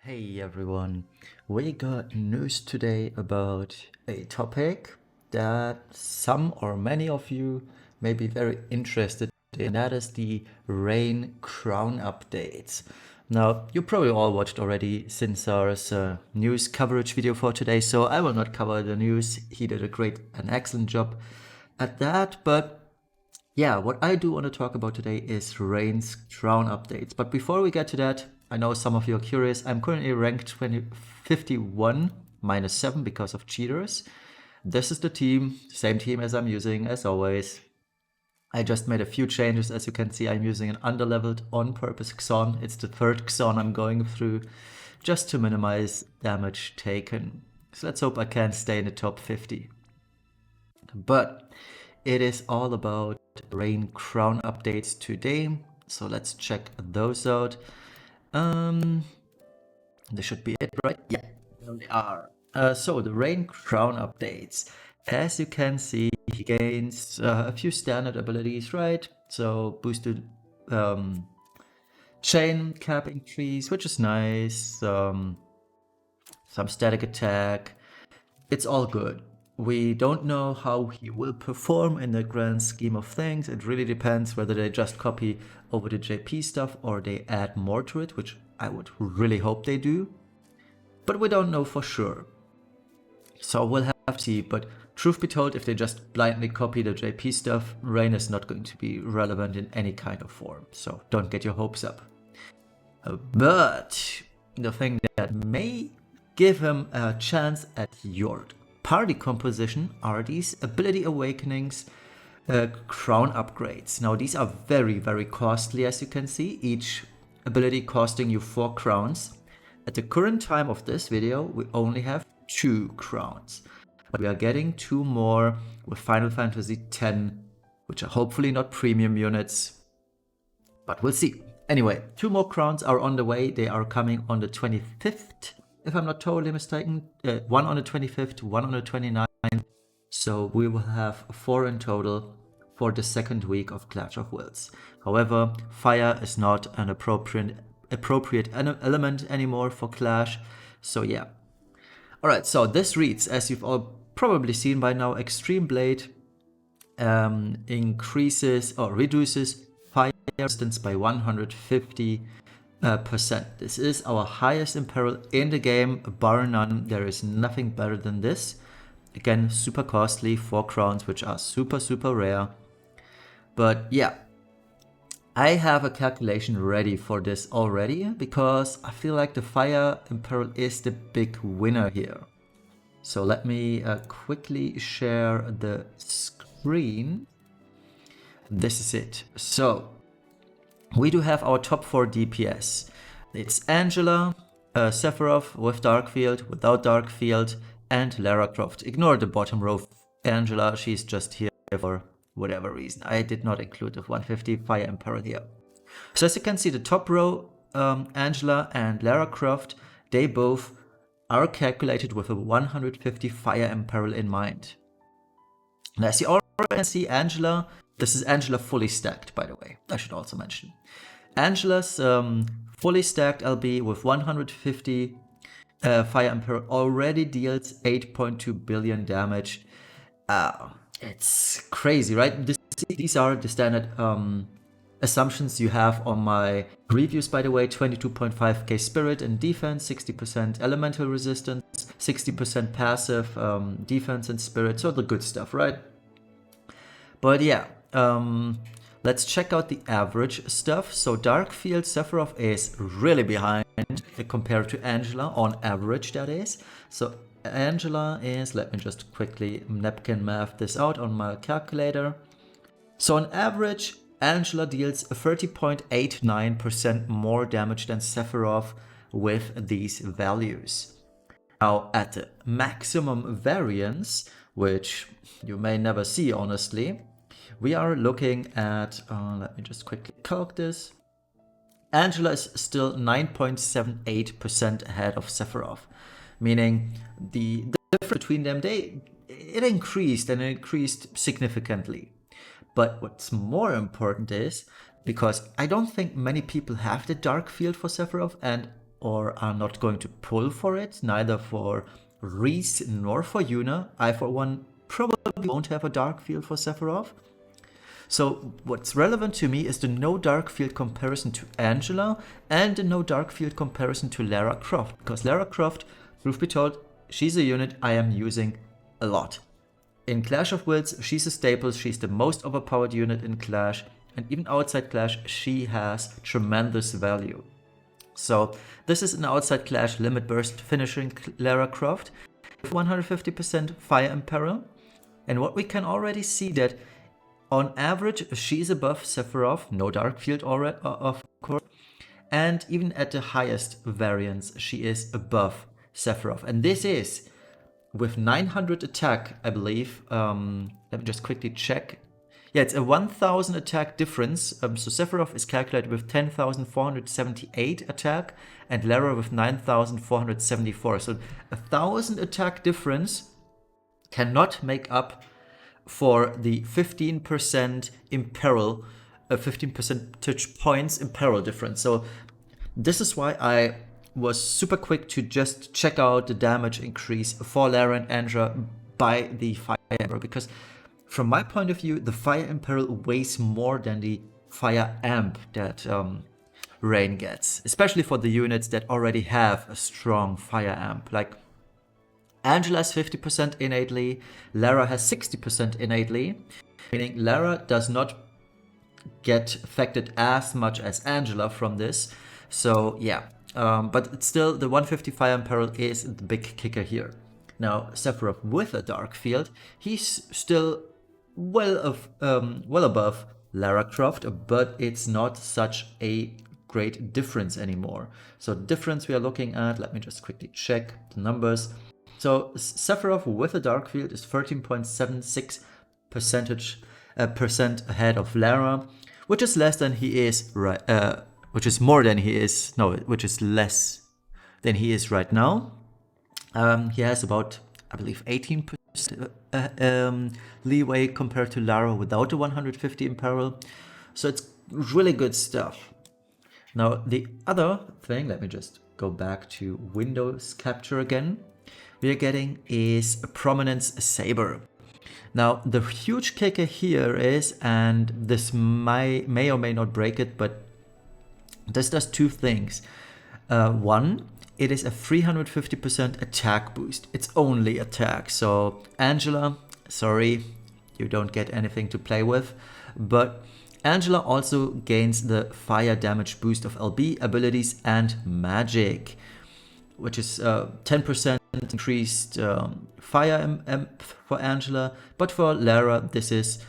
Hey everyone, we got news today about a topic that some or many of you may be very interested in. That is the Rain Crown updates. Now, you probably all watched already since our news coverage video for today, so I will not cover the news. He did an excellent job at that, but yeah, what I do want to talk about today is Rain's crown updates. But before we get to that, I know some of you are curious. I'm currently ranked 51 minus 7 because of cheaters. This is the team, same team as I'm using as always. I just made a few changes. As you can see, I'm using an underleveled on-purpose Xon. It's the third Xon I'm going through just to minimize damage taken. So let's hope I can stay in the top 50. But it is all about Rain Crown updates today, so let's check those out. This should be it, right? Yeah, there they are. So the Rain Crown updates. As you can see, he gains a few standard abilities, right? So boosted chain cap increase, which is nice. Some static attack. It's all good. We don't know how he will perform in the grand scheme of things. It really depends whether they just copy over the JP stuff or they add more to it, which I would really hope they do. But we don't know for sure. So we'll have to see. But truth be told, if they just blindly copy the JP stuff, Rain is not going to be relevant in any kind of form. So don't get your hopes up. But the thing that may give him a chance at your party composition are these ability awakenings crown upgrades. Now these are very, very costly, as you can see, each ability costing you 4 crowns. At the current time of this video, we only have 2 crowns, but we are getting 2 more with Final Fantasy X, which are hopefully not premium units, but we'll see. Anyway, 2 more crowns are on the way. They are coming on the 25th. If I'm not totally mistaken, one on the 25th, one on the 29th. So we will have 4 in total for the second week of Clash of Wills. However, fire is not an appropriate element anymore for Clash. So yeah. Alright, so this reads, as you've all probably seen by now, Extreme Blade increases or reduces fire resistance by 150%. This is our highest in peril in the game, bar none. There is nothing better than this. Again, super costly, 4 crowns, which are super, super rare. But yeah, I have a calculation ready for this already because I feel like the fire in peril is the big winner here. So let me quickly share the screen. This is it. So we do have our top 4 DPS. It's Angela, Sephiroth with Dark Field, without Dark Field, and Lara Croft. Ignore the bottom row of Angela, she's just here for whatever reason. I did not include the 150 Fire in Peril here. So as you can see, the top row, Angela and Lara Croft, they both are calculated with a 150 Fire in Peril in mind. And as you already can see, Angela, this is Angela fully stacked, by the way, I should also mention. Angela's fully stacked LB with 150 Fire in Peril already deals 8.2 billion damage. It's crazy, right? These are the standard assumptions you have on my reviews, by the way. 22.5k spirit and defense, 60% elemental resistance, 60% passive defense and spirit, so the good stuff, right? But yeah, let's check out the average stuff. So Dark Field Sephiroth is really behind compared to Angela, on average that is. So Angela is, let me just quickly napkin math this out on my calculator. So on average, Angela deals 30.89% more damage than Sephiroth with these values. Now at the maximum variance, which you may never see honestly, we are looking at, let me just quickly calc this. Angela is still 9.78% ahead of Sephiroth, meaning the difference between them, it increased significantly. But what's more important is, because I don't think many people have the Dark Field for Sephiroth, and or are not going to pull for it, neither for Reese nor for Yuna. I, for one, probably won't have a dark field for Sephiroth. So what's relevant to me is the no dark field comparison to Angela and the no dark field comparison to Lara Croft. Because Lara Croft, truth be told, she's a unit I am using a lot. In Clash of Wills, she's a staple, she's the most overpowered unit in Clash, and even outside Clash, she has tremendous value. So this is an outside Clash limit burst finishing Lara Croft, 150% fire imperil, and what we can already see that on average, she's above Sephiroth, no dark field already, of course, and even at the highest variance, she is above Sephiroth. And this is with 900 attack, I believe. Let me just quickly check. Yeah, it's a 1000 attack difference. So Sephiroth is calculated with 10,478 attack and Lara with 9,474. So 1000 attack difference cannot make up for the 15% imperil, 15 percentage points imperil difference. So this is why I was super quick to just check out the damage increase for Lara and Andra by the Fire Emperor, because from my point of view, the Fire Imperil weighs more than the Fire Amp that Rain gets, especially for the units that already have a strong Fire Amp. Like Angela has 50% innately, Lara has 60% innately, meaning Lara does not get affected as much as Angela from this. So yeah, but it's still the 150 Fire Imperil is the big kicker here. Now Sephiroth with a dark field, he's still well above Lara Croft, but it's not such a great difference anymore. So the difference we are looking at, let me just quickly check the numbers. So Sephiroth with a dark field is 13.76% ahead of Lara, which is less than he is right. Which is more than he is. No, which is less than he is right now. He has about, I believe, 18% leeway compared to Lara without the 150 imperil. So it's really good stuff. Now the other thing, let me just go back to Windows Capture again. We are getting is a Prominence saber. Now the huge kicker here is, and this may or may not break it, but this does two things. One, it is a 350% attack boost. It's only attack. So Angela, sorry, you don't get anything to play with. But Angela also gains the fire damage boost of LB abilities and magic, which is 10% increased fire for Angela. But for Lara, this is,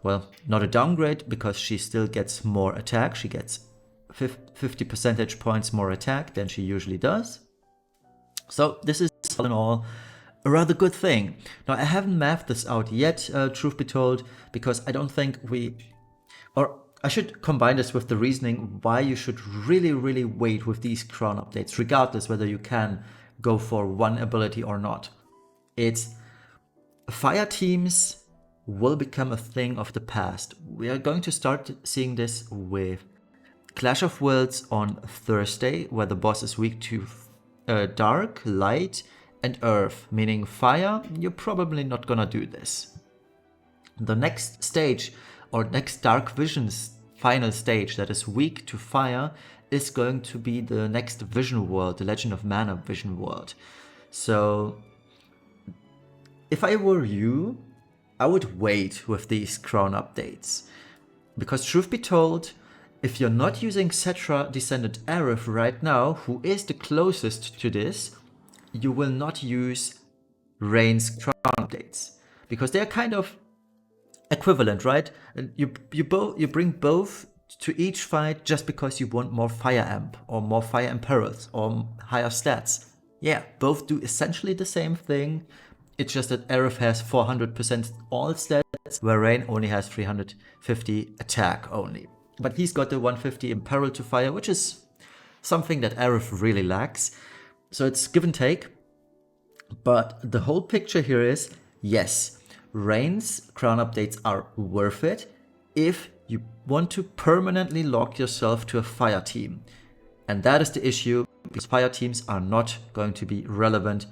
well, not a downgrade because she still gets more attack. She gets 50 percentage points more attack than she usually does. So this is all in all a rather good thing. Now I haven't mapped this out yet, truth be told, because I don't think or I should combine this with the reasoning why you should really wait with these crown updates, regardless whether you can go for one ability or not. It's fire teams will become a thing of the past. We are going to start seeing this with Clash of Worlds on Thursday, where the boss is weak to dark, light, and earth, meaning fire. You're probably not gonna do this. The next stage, or next Dark Vision's final stage that is weak to fire, is going to be the next Vision World, the Legend of Mana Vision World. So if I were you, I would wait with these crown updates. Because truth be told, if you're not using Cetra Descendant Aerith right now, who is the closest to this, you will not use Rain's crown updates. Because they're kind of equivalent, right? You bring both to each fight just because you want more fire amp or more fire imperils or higher stats. Yeah, both do essentially the same thing. It's just that Aerith has 400% all stats, where Rain only has 350 attack only. But he's got the 150 imperil to fire, which is something that Aerith really lacks. So it's give and take. But the whole picture here is, yes, Rain's crown updates are worth it if you want to permanently lock yourself to a fire team. And that is the issue. because fire teams are not going to be relevant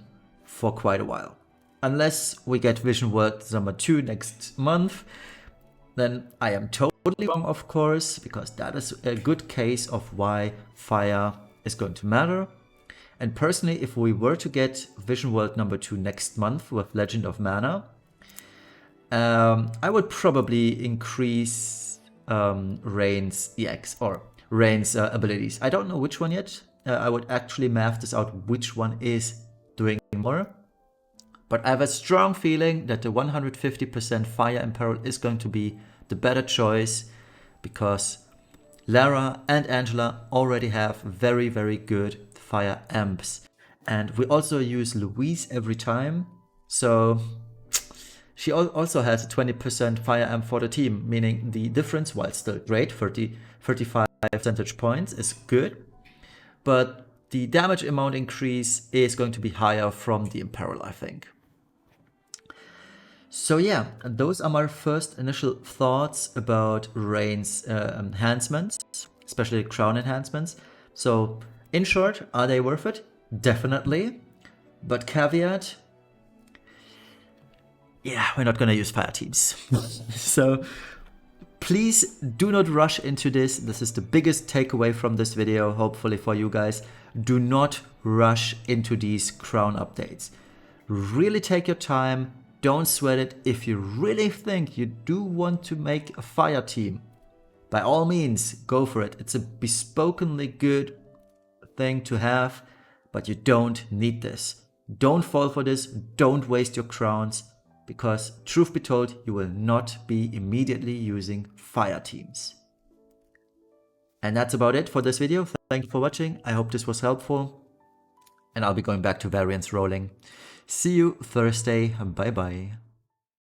for quite a while. Unless we get Vision World number 2 next month, then I am totally wrong, of course, because that is a good case of why fire is going to matter. And personally, if we were to get Vision World number 2 next month with Legend of Mana, I would probably increase Rain's EX or Rain's abilities. I don't know which one yet. I would actually math this out which one is doing more. But I have a strong feeling that the 150% Fire Imperil is going to be the better choice, because Lara and Angela already have very, very good fire amps. And we also use Louise every time. So she also has a 20% fire amp for the team, meaning the difference, while still great, 35 percentage points is good. But the damage amount increase is going to be higher from the Imperil, I think. So yeah, those are my first initial thoughts about Rain's enhancements, especially crown enhancements. So in short, are they worth it? Definitely. But caveat, yeah, we're not going to use fire teams. So please do not rush into this. This is the biggest takeaway from this video, hopefully for you guys. Do not rush into these crown updates. Really take your time. Don't sweat it. If you really think you do want to make a fire team, by all means, go for it. It's a bespokenly good thing to have, but you don't need this. Don't fall for this. Don't waste your crowns, because truth be told, you will not be immediately using fire teams. And that's about it for this video. Thank you for watching. I hope this was helpful. And I'll be going back to variance rolling. See you Thursday. Bye bye.